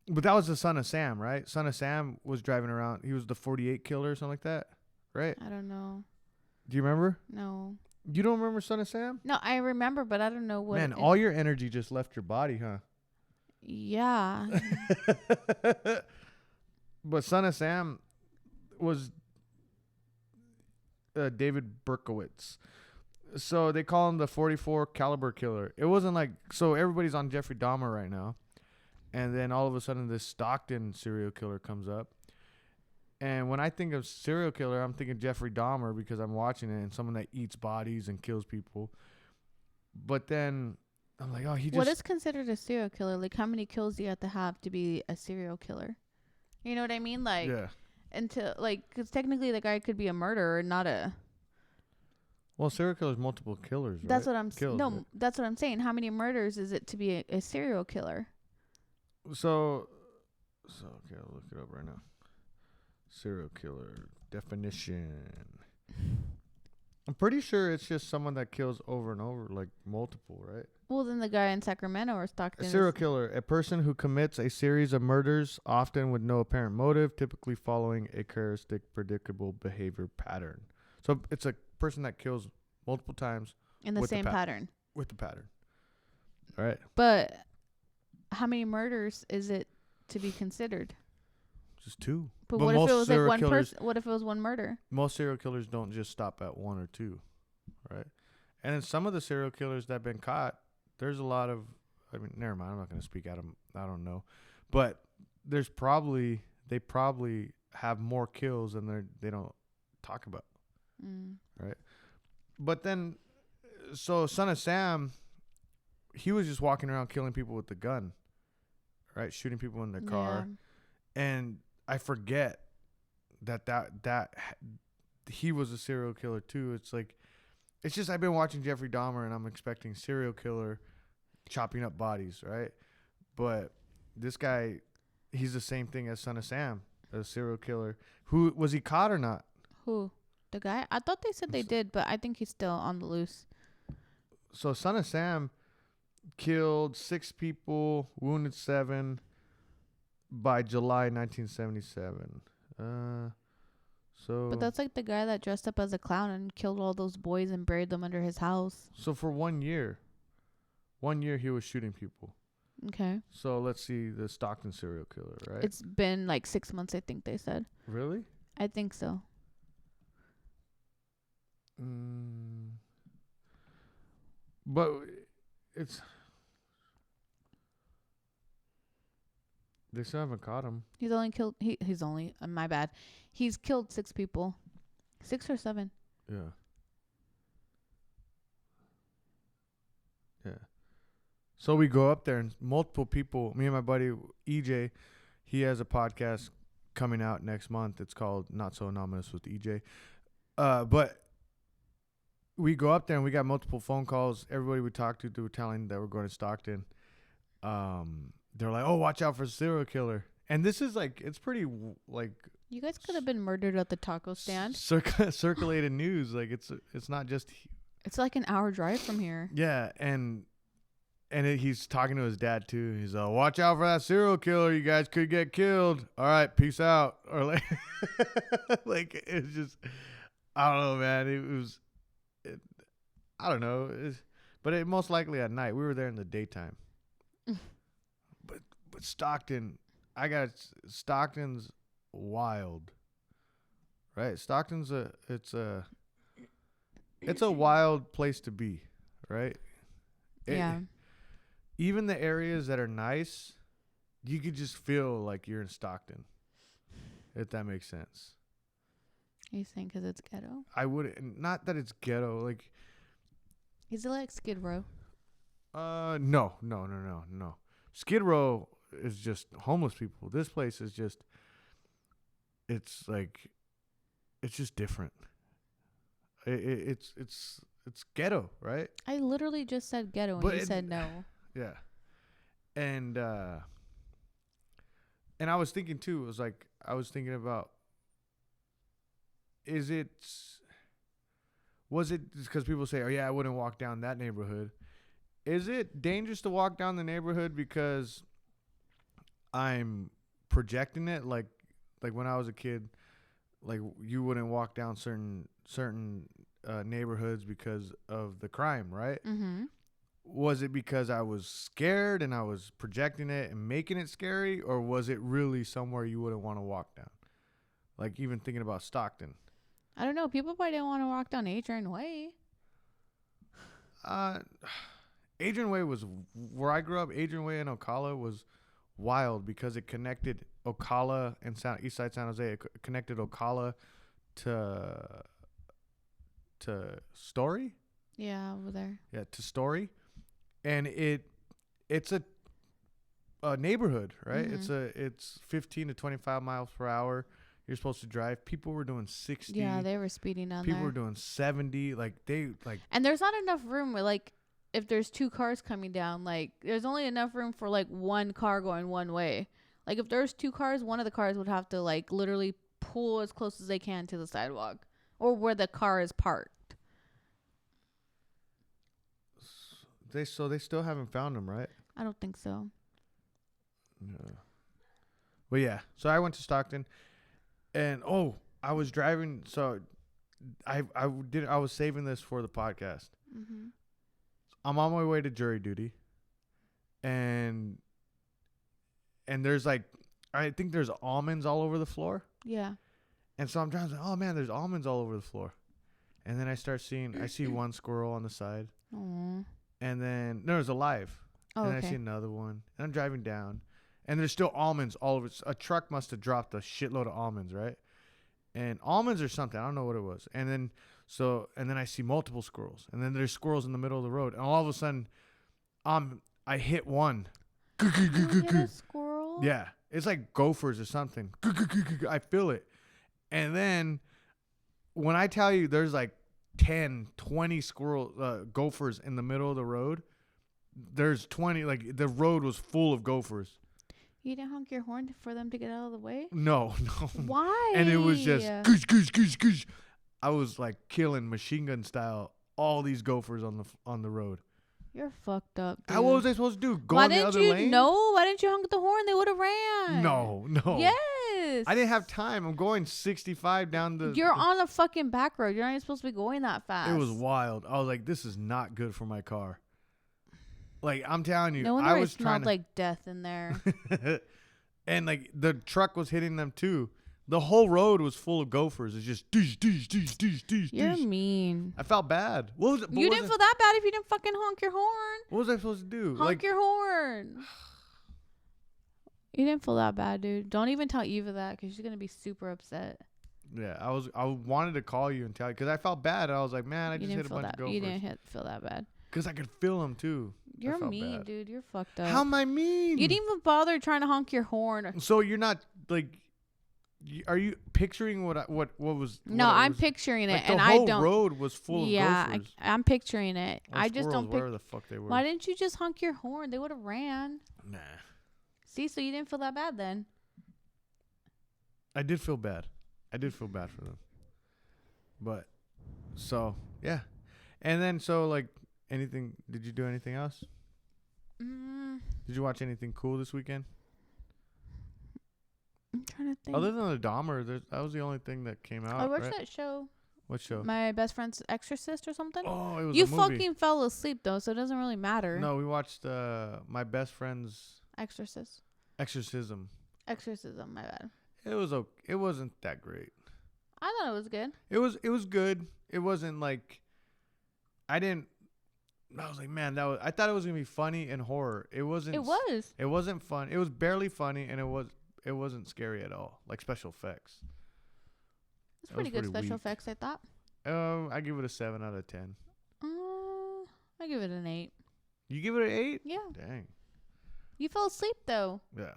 But that was the son of Sam, right? Son of Sam was driving around. He was the 48 killer or something like that, right? I don't know. Do you remember? No. You don't remember Son of Sam? No, I remember, but I don't know what. Man, all your energy just left your body, huh? Yeah. But Son of Sam was David Berkowitz. So they call him the 44 caliber killer. It wasn't like, so everybody's on Jeffrey Dahmer right now. And then all of a sudden this Stockton serial killer comes up. And when I think of serial killer, I'm thinking Jeffrey Dahmer because I'm watching it and someone that eats bodies and kills people. But then I'm like, oh, What is considered a serial killer? Like, how many kills do you have to be a serial killer? You know what I mean? Like, yeah. Because technically the guy could be a murderer, not a. Well, serial killers, multiple killers. That's right? what I'm saying. No, right? That's what I'm saying. How many murders is it to be a serial killer? So okay, I'll look it up right now. Serial killer definition. I'm pretty sure it's just someone that kills over and over, like multiple, right? Well, then the guy in Sacramento or Stockton. A serial killer, a person who commits a series of murders, often with no apparent motive, typically following a characteristic, predictable behavior pattern. So it's a person that kills multiple times in the same pattern. With the pattern. All right. But how many murders is it to be considered? Just two. But what if it was like one person? What if it was one murder? Most serial killers don't just stop at one or two, right? And then some of the serial killers that have been caught, there's a lot of, I mean, never mind. I'm not going to speak out of, I don't know. But they probably have more kills than they don't talk about, right? But then, so Son of Sam, he was just walking around killing people with the gun, right? Shooting people in the car. Yeah. And I forget that he was a serial killer too. It's just I've been watching Jeffrey Dahmer and I'm expecting serial killer chopping up bodies, right? But this guy, he's the same thing as Son of Sam, a serial killer. Who was he caught or not? Who? The guy? I thought they said they did, but I think he's still on the loose. So Son of Sam killed 6 people, wounded 7 by July 1977. But that's like the guy that dressed up as a clown and killed all those boys and buried them under his house. So for 1 year he was shooting people. Okay. So let's see the Stockton serial killer, right? It's been like 6 months, I think they said. Really? I think so. But it's... They still haven't caught him. He's only killed... He's only... my bad. He's killed 6 people. 6 or 7. Yeah. Yeah. So we go up there and multiple people... Me and my buddy EJ, he has a podcast coming out next month. It's called Not So Anonymous with EJ. But we go up there and we got multiple phone calls. Everybody we talked to, they were telling that we're going to Stockton. They're like, oh, watch out for a serial killer. And this is like, it's pretty like... You guys could have been murdered at the taco stand. Circulated news. Like, it's not just... It's like an hour drive from here. Yeah, and he's talking to his dad, too. He's like, watch out for that serial killer. You guys could get killed. All right, peace out. Or like... like, it's just... I don't know, man. I don't know. But it most likely at night. We were there in the daytime. But Stockton, Stockton's wild, right? Stockton's it's a wild place to be, right? Yeah. Even the areas that are nice, you could just feel like you're in Stockton, if that makes sense. Are you saying because it's ghetto? I would not that it's ghetto. Like Is it like Skid Row? No. Skid Row is just homeless people. This place is just, it's just different. It's ghetto, right? I literally just said ghetto and you said no. Yeah. And I was thinking too, it was like, I was thinking about, was it because people say, oh yeah, I wouldn't walk down that neighborhood. Is it dangerous to walk down the neighborhood because I'm projecting it? Like when I was a kid, like you wouldn't walk down certain neighborhoods because of the crime, right? Mm-hmm. Was it because I was scared and I was projecting it and making it scary, or was it really somewhere you wouldn't want to walk down? Like even thinking about Stockton. I don't know. People probably didn't want to walk down Adrian Way. Adrian Way was where I grew up. Adrian Way in Ocala was wild because it connected Ocala and East Side San Jose. It connected Ocala to Story. Yeah, over there. Yeah, to Story, and it's a neighborhood, right? Mm-hmm. It's 15 to 25 miles per hour. You're supposed to drive. People were doing 60. Yeah, they were speeding down People there. were doing 70. And there's not enough room where, like, if there's two cars coming down, like, there's only enough room for, like, one car going one way. Like, if there's two cars, one of the cars would have to, like, literally pull as close as they can to the sidewalk or where the car is parked. They still haven't found them, right? I don't think so. Yeah. But yeah, so I went to Stockton. And I was driving, so I was saving this for the podcast. Mm-hmm. I'm on my way to jury duty, and there's like, I think there's almonds all over the floor. Yeah. And so I'm driving, oh man, there's almonds all over the floor, and then I see one squirrel on the side, Aww. and then no, it's alive, and then I see another one, and I'm driving down. And there's still almonds all over. A truck must have dropped a shitload of almonds, right? And almonds or something. I don't know what it was. And then I see multiple squirrels. And then there's squirrels in the middle of the road. And all of a sudden, I hit one. You hit a squirrel? Yeah. It's like gophers or something. I feel it. And then when I tell you there's like 10, 20 gophers in the middle of the road, there's 20, like the road was full of gophers. You didn't honk your horn for them to get out of the way? No. Why? And it was just goosh. I was like killing machine gun style all these gophers on the road. You're fucked up, dude. What was I supposed to do? Go Why on the didn't other you lane? know? Why didn't you honk the horn? They would have ran. No. Yes. I didn't have time. I'm going 65 down the... You're on a fucking back road. You're not even supposed to be going that fast. It was wild. I was like, this is not good for my car. Like, I'm telling you, no wonder I was it smelled trying to... like death in there. And like the truck was hitting them too. The whole road was full of gophers. It's just doosh. You're mean. I felt bad. You didn't feel that bad if you didn't fucking honk your horn. What was I supposed to do? Honk your horn. You didn't feel that bad, dude. Don't even tell Eva that because she's gonna be super upset. Yeah, I wanted to call you and tell you because I felt bad. I was like, man, I just hit a bunch of gophers. You didn't feel that bad. Because I could feel them too. You're mean, dude. You're fucked up. How am I mean? You didn't even bother trying to honk your horn. So you're not like, are you picturing what was? No, I'm picturing it, like and I don't. The whole road was full of gophers. Yeah, I'm picturing it. Or I just don't. Wherever the fuck they were. Why didn't you just honk your horn? They would have ran. Nah. See, so you didn't feel that bad then. I did feel bad. I did feel bad for them. But, so yeah, and then so like. Did you do anything else? Did you watch anything cool this weekend? I'm trying to think. Other than the Dahmer, that was the only thing that came out. I watched that show. What show? My Best Friend's Exorcist or something. Oh, it was you a movie. fucking fell asleep though, so it doesn't really matter. No, we watched My Best Friend's Exorcism. Exorcism, my bad. It was okay. It wasn't that great. I thought it was good. It was good. It wasn't like I was like, man, I thought it was gonna be funny and horror. It wasn't. It was. It wasn't fun. It was barely funny, and it wasn't scary at all. Like special effects. It's pretty good special effects, I thought. I give it a 7 out of 10. I give it an 8. You give it an 8? Yeah. Dang. You fell asleep though. Yeah.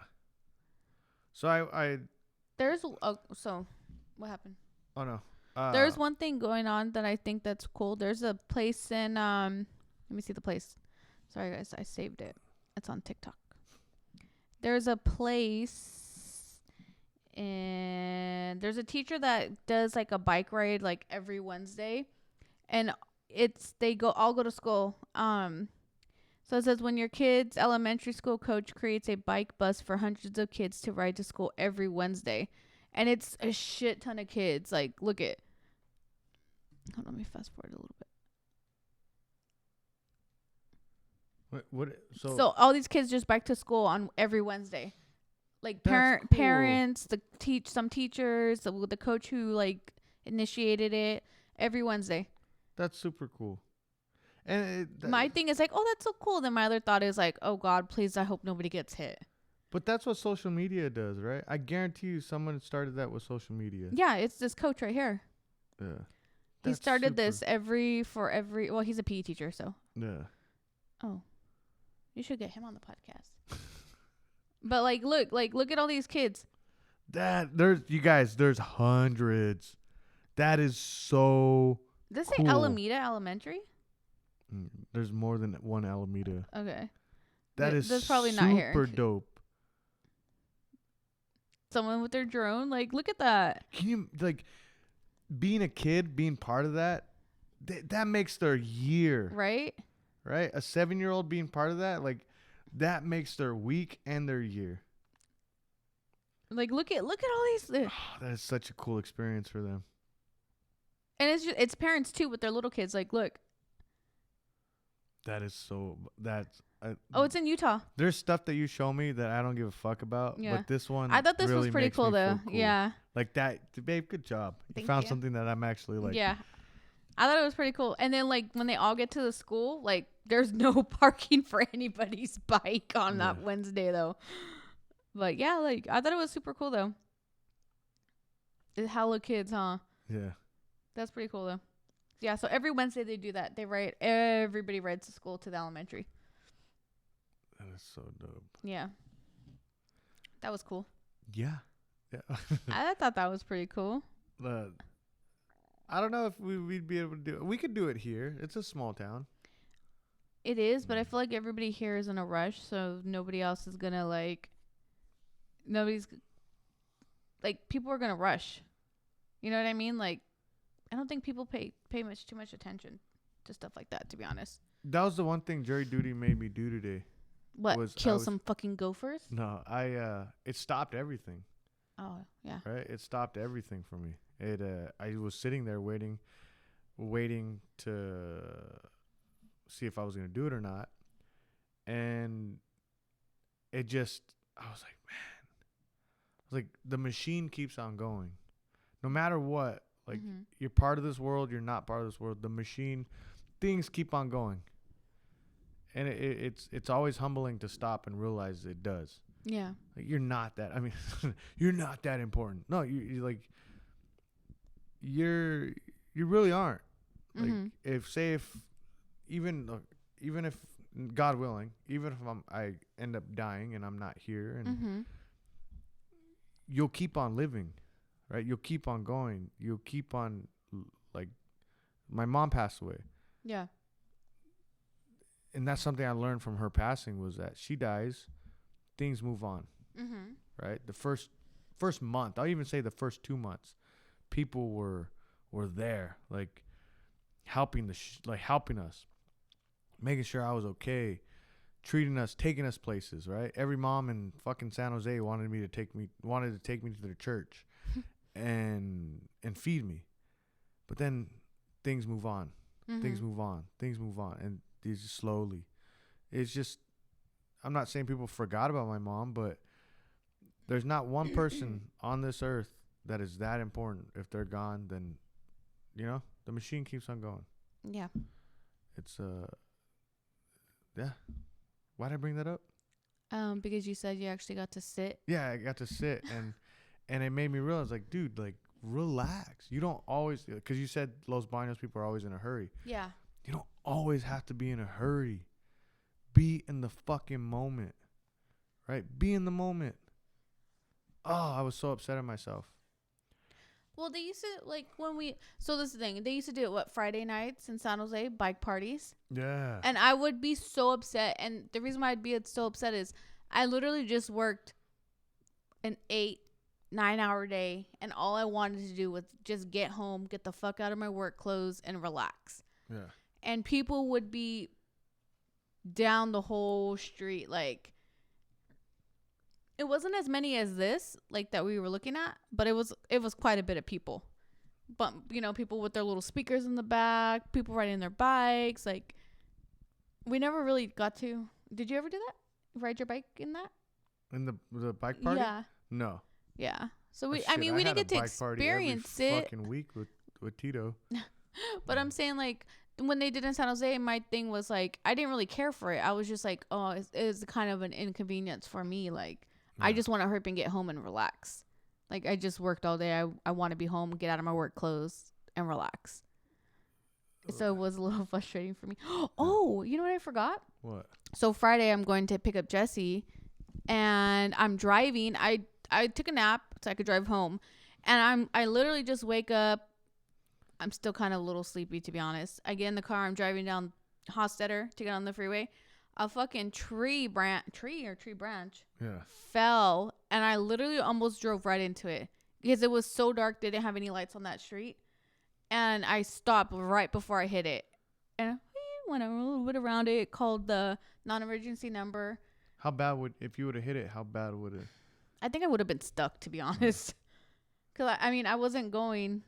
So I There's so what happened? oh no. There's one thing going on that I think that's cool. There's a place in let me see the place. Sorry guys, I saved it. It's on TikTok. There's a place and there's a teacher that does like a bike ride like every Wednesday, and they all go to school. So it says when your kid's elementary school coach creates a bike bus for hundreds of kids to ride to school every Wednesday, and it's a shit ton of kids. Like, look at. Hold on, let me fast forward a little bit. what So all these kids just bike to school on every Wednesday. Like That's cool. parents, some teachers, the coach who like initiated it every Wednesday. That's super cool. And My thing is like, oh, that's so cool. Then my other thought is like, oh God, please, I hope nobody gets hit. But that's what social media does, right? I guarantee you someone started that with social media. Yeah, it's this coach right here. Yeah. He That's started super. this well, he's a PE teacher, so. Yeah. Oh. You should get him on the podcast. But like look at all these kids. There's hundreds. That is so Does this cool. say Alameda Elementary? There's more than one Alameda. Okay. That's probably super not here. dope. Someone with their drone, like look at that. Can you like being a kid, being part of that? That makes their year. Right? Right? A 7-year-old being part of that, like that makes their week and their year. Like look at all these That is such a cool experience for them. and it's parents too with their little kids. Like look. That is so. Oh, it's in Utah. There's stuff that you show me that I don't give a fuck about. Yeah. But this one, I thought this really was pretty makes cool me though. feel cool. Yeah. Like that, babe. Good job. You Thank found you. something that I'm actually like. Yeah. I thought it was pretty cool. And then like when they all get to the school, like there's no parking for anybody's bike on that Wednesday though. But yeah, like I thought it was super cool though. It's hella kids, huh? Yeah. That's pretty cool though. Yeah, so every Wednesday they do that. Everybody rides to school to the elementary. That is so dope. Yeah. That was cool. Yeah. Yeah. I thought that was pretty cool. I don't know if we'd be able to do it. We could do it here. It's a small town. It is, but I feel like everybody here is in a rush, so nobody else is gonna people are gonna rush. You know what I mean? Like, I don't think people pay too much attention to stuff like that, to be honest. That was the one thing jury duty made me do today. What? Kill some fucking gophers? No, it stopped everything. Oh, yeah. Right? It stopped everything for me. I was sitting there waiting to see if I was going to do it or not. And I was like, man, the machine keeps on going. No matter what, like you're part of this world, you're not part of this world. The machine, things keep on going. And it's always humbling to stop and realize it does. Yeah. Like you're not that. I mean, you're not that important. No, you really aren't. Like if even if God willing, even if I end up dying and I'm not here, and you'll keep on living, right? You'll keep on going. You'll keep on, like, my mom passed away. Yeah. And that's something I learned from her passing, was that she dies, things move on, right? The first month, I'll even say the first 2 months, people were there, like helping helping us, making sure I was okay, treating us, taking us places, right? Every mom in fucking San Jose wanted to take me to their church and feed me. But then things move on. Things move on. And these slowly. It's just, I'm not saying people forgot about my mom, but there's not one person on this earth that is that important. If they're gone, then, the machine keeps on going. Yeah. It's, yeah. Why'd I bring that up? Because you said you actually got to sit. Yeah, I got to sit and it made me realize, like, dude, like, relax. You don't always, because you said Los Baños people are always in a hurry. Yeah. You don't always have to be in a hurry. Be in the fucking moment. Right? Be in the moment. Oh, I was so upset at myself. Well, they used to, like, so this is the thing. They used to do it, Friday nights in San Jose, bike parties. Yeah. And I would be so upset. And the reason why I'd be so upset is I literally just worked an 8-9 hour day. And all I wanted to do was just get home, get the fuck out of my work clothes, and relax. Yeah. And people would be down the whole street, like, it wasn't as many as this, like, that we were looking at, but it was quite a bit of people. But, you know, people with their little speakers in the back, people riding their bikes, like, we never really got to. Did you ever do that? Ride your bike in that? In the bike party? Yeah. No. Yeah. So we Oh, shit, we didn't get to bike party experience every it. fucking week with Tito. But I'm saying, like, when they did in San Jose, my thing was, like, I didn't really care for it. I was just like, oh, it's kind of an inconvenience for me. Like, yeah. I just want to hurry up and get home and relax. Like, I just worked all day. I want to be home, get out of my work clothes, and relax. So it was a little frustrating for me. Oh, you know what I forgot? What? So Friday, I'm going to pick up Jesse, and I'm driving. I took a nap so I could drive home, and I literally just wake up. I'm still kind of a little sleepy, to be honest. I get in the car. I'm driving down Hofstetter to get on the freeway. A fucking tree branch fell, and I literally almost drove right into it because it was so dark. They didn't have any lights on that street, and I stopped right before I hit it, and I went a little bit around it. Called the non-emergency number. How bad if you would have hit it? How bad would it? I think I would have been stuck, to be honest. Cause I wasn't going.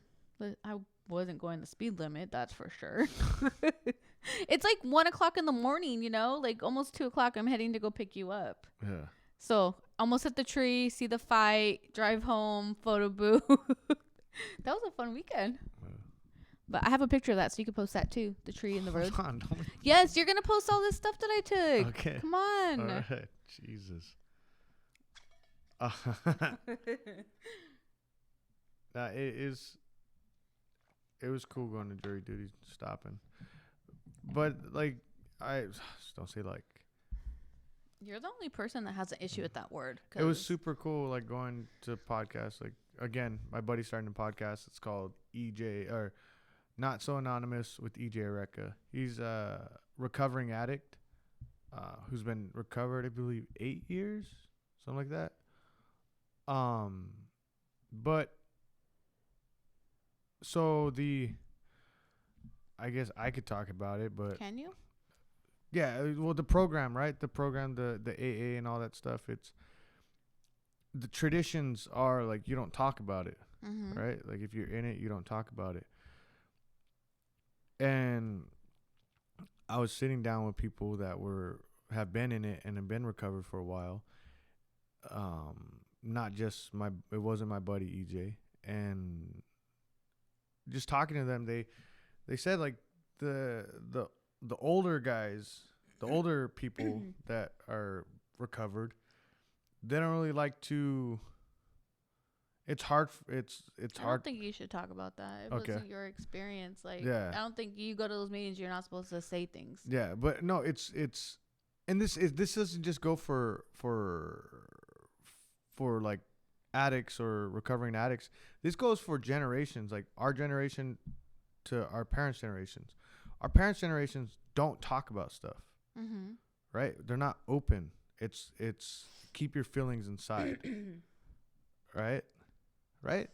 I wasn't going the speed limit, that's for sure. It's like 1:00 in the morning, you know, like almost 2:00. I'm heading to go pick you up. Yeah. So almost hit the tree, see the fight, drive home, photo booth. That was a fun weekend. Yeah. But I have a picture of that, so you can post that too. The tree in the road. Hold on, yes, you're gonna post all this stuff that I took. Okay. Come on. All right. Jesus. It was cool going to jury duty, stopping. But, like, I just don't say, like. You're the only person that has an issue with that word. It was super cool, like, going to podcasts. Like, again, my buddy's starting a podcast. It's called EJ, or Not So Anonymous with EJ Areca. He's a recovering addict who's been recovered, I believe, 8 years, something like that. But so I guess I could talk about it, but can you? Yeah, well, the program, right? The program, the AA and all that stuff. It's the traditions are like you don't talk about it, right? Like if you're in it, you don't talk about it. And I was sitting down with people that have been in it and have been recovered for a while. Not just it wasn't my buddy EJ, and just talking to them, they said like the older guys, the older people that are recovered, they don't really like to. It's hard. It's hard. I don't think you should talk about that. It wasn't your experience. Like, yeah. I don't think you go to those meetings. You're not supposed to say things. Yeah, but no, it's, and this doesn't just go for like addicts or recovering addicts. This goes for generations, like our generation to our parents' generations. Our parents' generations don't talk about stuff, right? They're not open. It's keep your feelings inside, right? Like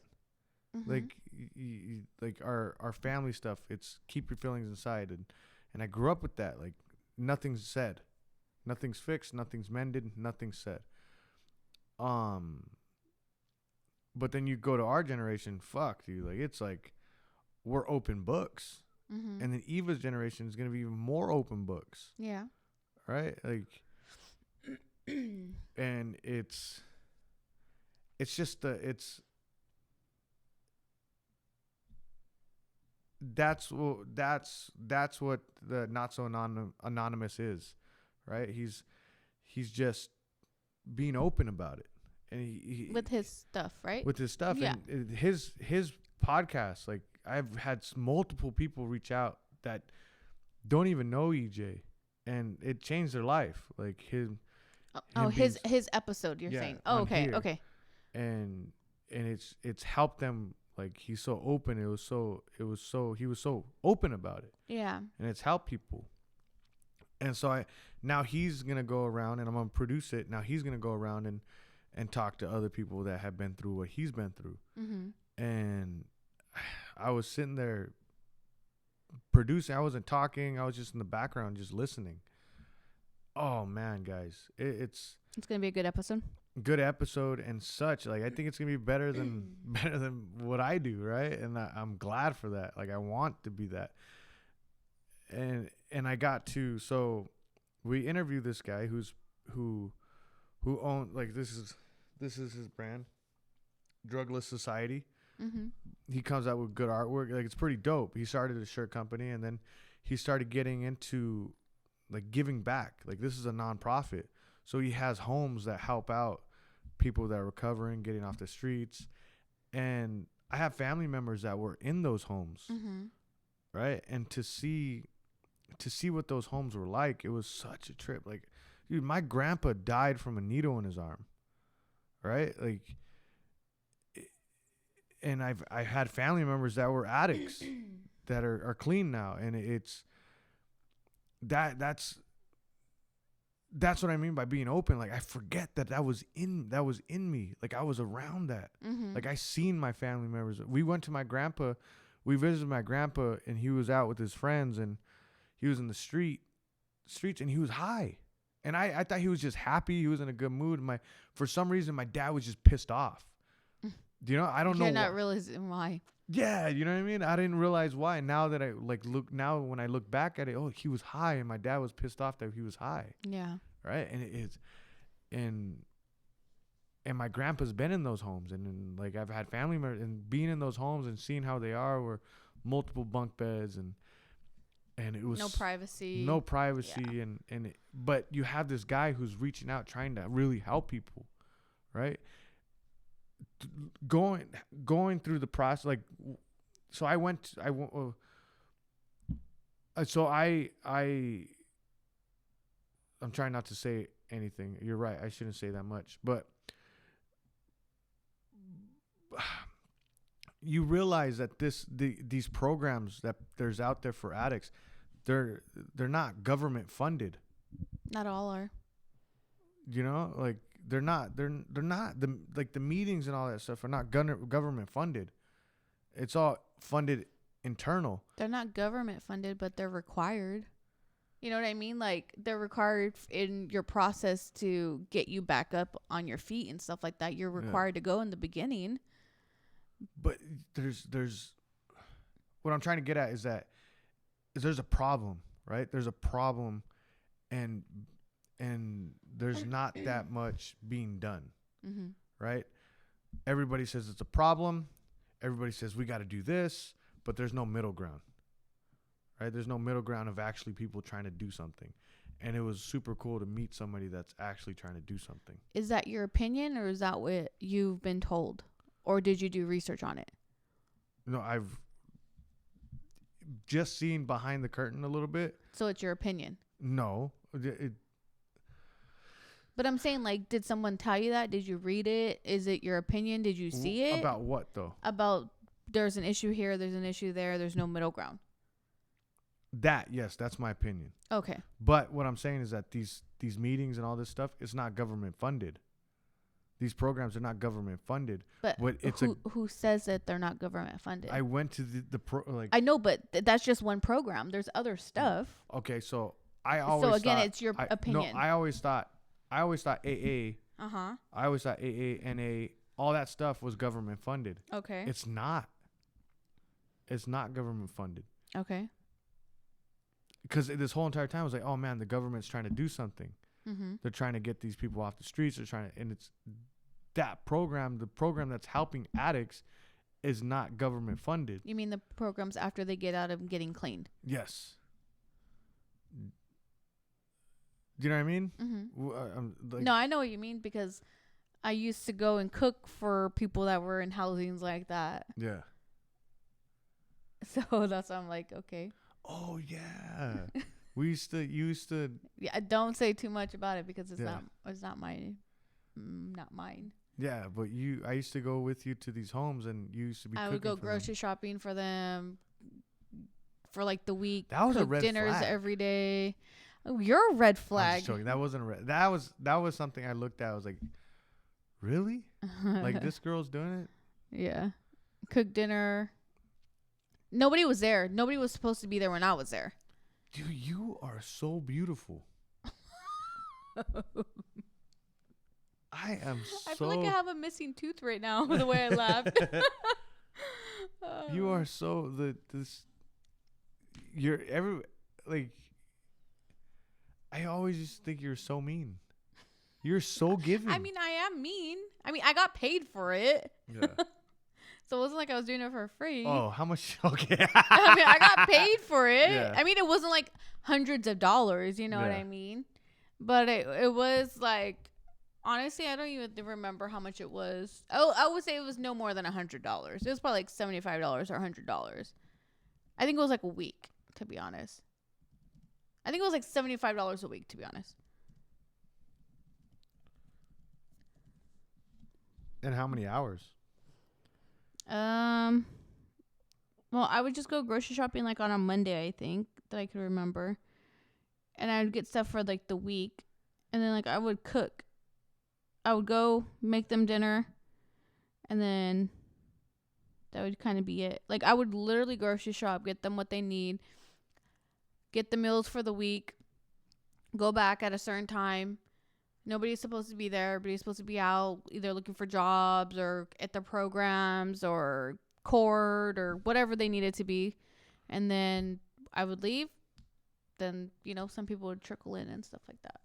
like our family stuff. It's keep your feelings inside, and I grew up with that. Like nothing's said, nothing's fixed, nothing's mended, nothing's said. But then you go to our generation, fuck, dude. Like it's like we're open books. And then Eva's generation is going to be even more open books. Yeah. Right? Like, and it's just that's what the Not So Anonymous is, right? He's just being open about it. And he with his stuff, right? With his stuff. Yeah. And his podcast, like, I've had multiple people reach out that don't even know EJ, and it changed their life. Like his episode. You're saying? Oh, okay, here. okay. And it's helped them. Like he's so open. He was so open about it. Yeah. And it's helped people. And so now he's gonna go around, and I'm gonna produce it. Now he's gonna go around and talk to other people that have been through what he's been through. Mm-hmm. And I was sitting there producing. I wasn't talking. I was just in the background, just listening. Oh man, guys, it's gonna be a good episode. Good episode and such. Like I think it's gonna be better than what I do, right? And I'm glad for that. Like I want to be that. And I got to, so we interviewed this guy who owned, like, this is his brand, Drugless Society. Mm-hmm. He comes out with good artwork. Like, it's pretty dope. He started a shirt company, and then he started getting into like giving back. Like, this is a nonprofit, so he has homes that help out people that are recovering, getting off the streets. And I have family members that were in those homes, mm-hmm. right? And to see what those homes were like, it was such a trip. Like, dude, my grandpa died from a needle in his arm, right? Like, and I had family members that were addicts that are clean now, and it's that's what I mean by being open. Like, I forget that was in me. Like, I was around that. Mm-hmm. Like, I seen my family members. We went to we visited my grandpa, and he was out with his friends, and he was in the streets, and he was high. And I thought he was just happy. He was in a good mood. For some reason, my dad was just pissed off. Do you know? I don't know. You're not realizing why. Yeah, you know what I mean? I didn't realize why. Now that I when I look back at it, oh, he was high, and my dad was pissed off that he was high. Yeah. Right? And and my grandpa's been in those homes, and like I've had family members, and being in those homes and seeing how they are, were multiple bunk beds, and it was no privacy, yeah. But you have this guy who's reaching out, trying to really help people, right? Going through the process, like, so I'm trying not to say anything. You're right, I shouldn't say that much, but you realize that these programs that there's out there for addicts, they're not government funded. Not all are. You know, like they're not the meetings and all that stuff are not government funded. It's all funded internal. They're not government funded, but they're required. You know what I mean? Like, they're required in your process to get you back up on your feet and stuff like that. You're required to go in the beginning. But there's what I'm trying to get at is there's a problem, right? There's a problem, and there's not that much being done, mm-hmm. right? Everybody says it's a problem. Everybody says we got to do this, but there's no middle ground, right? There's no middle ground of actually people trying to do something. And it was super cool to meet somebody that's actually trying to do something. Is that your opinion, or is that what you've been told? Or did you do research on it? No, I've just seen behind the curtain a little bit. So it's your opinion? No. But I'm saying, like, did someone tell you that? Did you read it? Is it your opinion? Did you see it? About what, though? About there's an issue here, there's an issue there, there's no middle ground. Yes, that's my opinion. Okay. But what I'm saying is that these meetings and all this stuff, it's not government funded. These programs are not government funded. But it's who says that they're not government funded? I went to like. I know, but that's just one program. There's other stuff. Okay, so I always. So again, it's your opinion. No, I always thought AA. Uh-huh. I always thought AA, NA, all that stuff was government funded. Okay. It's not. It's not government funded. Okay. Because this whole entire time I was like, oh man, the government's trying to do something. Mm-hmm. They're trying to get these people off the streets. They're trying to, and it's that program, the program that's helping addicts, is not government funded. You mean the programs after they get out of getting cleaned? Yes. Do you know what I mean? Mm-hmm. No, I know what you mean, because I used to go and cook for people that were in housings like that. Yeah. So that's why I'm like, okay. Oh yeah, Yeah. You used to. Yeah, don't say too much about it because it's Yeah. not mine. Yeah, but I used to go with you to these homes, and you used to be. I cooking would go for grocery shopping for them for like the week. That was a cook red dinners flag. every day. Oh, you're a red I'm flag. just joking. That wasn't a red. That was something I looked at. I was like, really? Like this girl's doing it? Yeah. Cook dinner. Nobody was there. Nobody was supposed to be there when I was there. Dude, you are so beautiful. I am so. I feel like I have a missing tooth right now with the way I laughed. You are so you're like. I always just think you're so mean. You're so giving. I mean, I am mean. I mean, I got paid for it. Yeah. So it wasn't like I was doing it for free. Oh, how much? Okay. I mean, I got paid for it. Yeah. I mean, it wasn't like hundreds of dollars, you know what Yeah. I mean? But it was like, honestly, I don't even remember how much it was. Oh, I would say it was no more than $100. It was probably like $75 or $100. I think it was like a week, to be honest. I think it was like $75 a week, to be honest. And how many hours? Well, I would just go grocery shopping like on a Monday, I think, that I could remember. And I would get stuff for like the week. And then like I would cook. I would go make them dinner. And then that would kind of be it. Like I would literally grocery shop, get them what they need, get the meals for the week, go back at a certain time. Nobody's supposed to be there. Everybody's supposed to be out either looking for jobs or at their programs or court or whatever they needed to be. And then I would leave. Then, you know, some people would trickle in and stuff like that.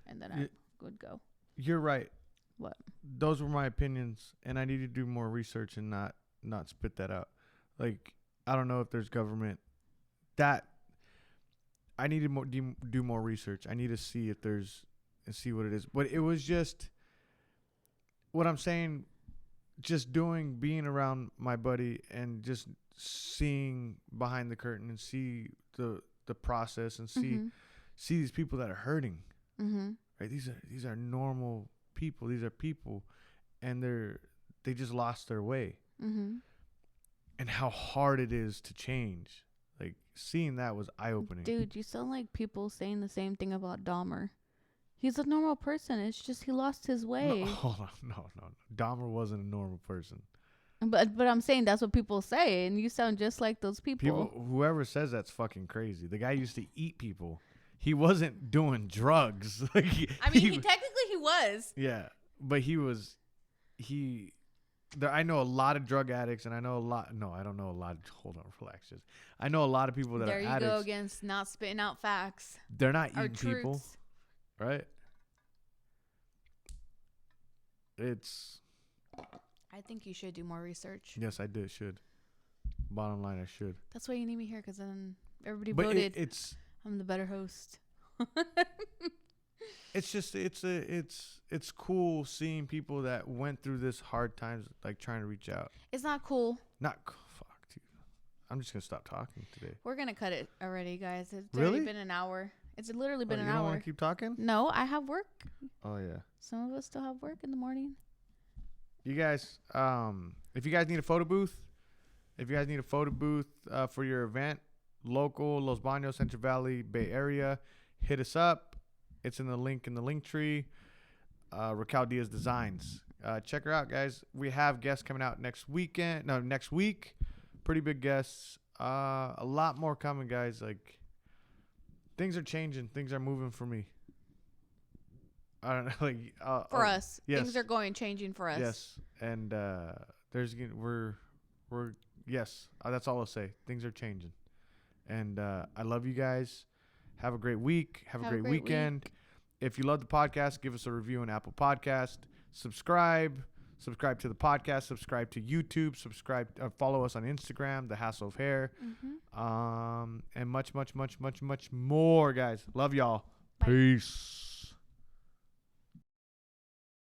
And then I would go. You're right. What? Those were my opinions, and I need to do more research and not spit that out. Like, I don't know if there's government that I need to do more research. I need to see if there's and see what it is. But it was just what I'm saying, just being around my buddy and just seeing behind the curtain and see the process and see these people that are hurting. Mm-hmm. Right? These are normal people. These are people, and they just lost their way. Mm-hmm. And how hard it is to change. Like seeing that was eye opening. Dude, you sound like people saying the same thing about Dahmer. He's a normal person. It's just he lost his way. No, hold on, no. Dahmer wasn't a normal person. But I'm saying that's what people say, and you sound just like those people. Whoever says that's fucking crazy. The guy used to eat people. He wasn't doing drugs. Like I mean, he technically he was. Yeah, but I know a lot of drug addicts, and I know a lot. No, I don't know a lot. Hold on, relax. I know a lot of people that there are you addicts. go against not spitting out facts. They're not Or eating people, truths. right? I think you should do more research. Yes, I should. Bottom line, I should. That's why you need me here, because then everybody But voted. I'm the better host. It's just it's cool seeing people that went through this hard times, like trying to reach out. It's not cool. Fuck, dude. I'm just gonna stop talking today. We're gonna cut it already, guys. It's Really? already been an hour. It's literally been an You don't hour. want to keep talking? No, I have work. Oh yeah. Some of us still have work in the morning. You guys, if you guys need a photo booth, for your event, local, Los Baños, Central Valley, Bay Area, hit us up. It's in the link tree. Raquel Diaz Designs. Check her out, guys. We have guests coming out next week. Pretty big guests. A lot more coming, guys. Like, things are changing. Things are moving for me. I don't know, like For us, yes. things are changing for us. Yes, and yes. That's all I'll say. Things are changing, and I love you guys. Have a great week. Have a great weekend. If you love the podcast, give us a review on Apple Podcast. Subscribe to the podcast. Subscribe to YouTube. Follow us on Instagram, The Hassle of Hair. Mm-hmm. And much, much, much, much, much more, guys. Love y'all. Bye. Peace.